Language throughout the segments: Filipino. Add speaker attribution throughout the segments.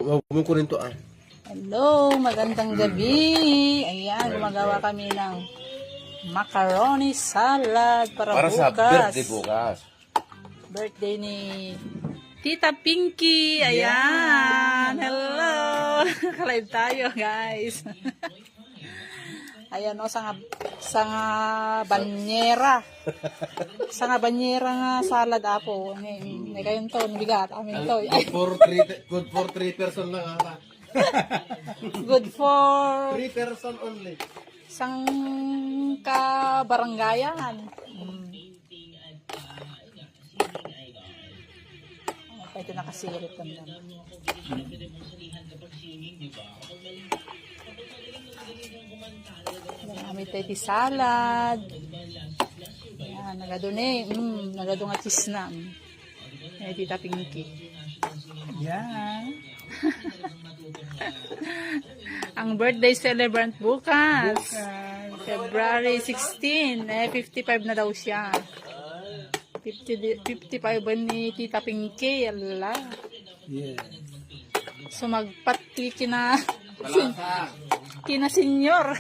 Speaker 1: Kumukunin to ah.
Speaker 2: Hello, magandang gabi. Ayan, gumagawa kami ng macaroni salad para
Speaker 1: Sa
Speaker 2: bukas.
Speaker 1: birthday bukas.
Speaker 2: Birthday ni Tita Pinky. Ayan. Hello. Kalive tayo, guys. Ayan o, sanga banyera. Sanga banyera nga salad apo. May kayon to, bigat. Amin to.
Speaker 1: Good for 3 person lang ata.
Speaker 2: Good for
Speaker 1: 3 person only.
Speaker 2: isang kabaranggayan. Ito nakasirit naman. Gamit tayo di salad. Yan, nagadun eh. Nagadun nga cheese na. Yan, Tita Pinky. Yan. Ang birthday celebrant bukas. February 16. 55 na daw siya. 55 ni Tita Pinky. Ala.
Speaker 1: Yeah.
Speaker 2: So magpati kina senior.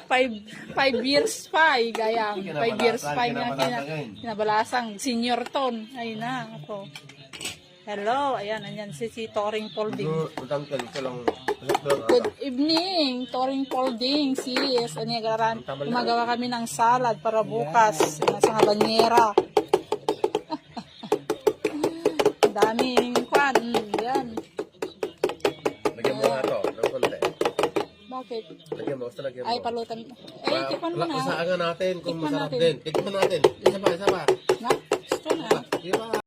Speaker 2: 5 years pa gayang 5 years pa nga kinabalasang senior ton. Ay na ako. Hello, ayan si Toring Folding. Good evening, Toring Folding. Sis, gumagawa kami ng salad para bukas. Nasa banyera. Daming kwan. Yan.
Speaker 1: Lagyan mo nga to. Ng konti.
Speaker 2: Bakit?
Speaker 1: Lagyan mo. Basta lagyan mo.
Speaker 2: Ay, palutan. Tikman mo na.
Speaker 1: Pasaan natin kung
Speaker 2: Tikman
Speaker 1: masarap
Speaker 2: natin.
Speaker 1: din. Tikman natin. Isa pa.
Speaker 2: Na? Gusto na.
Speaker 1: Di ba?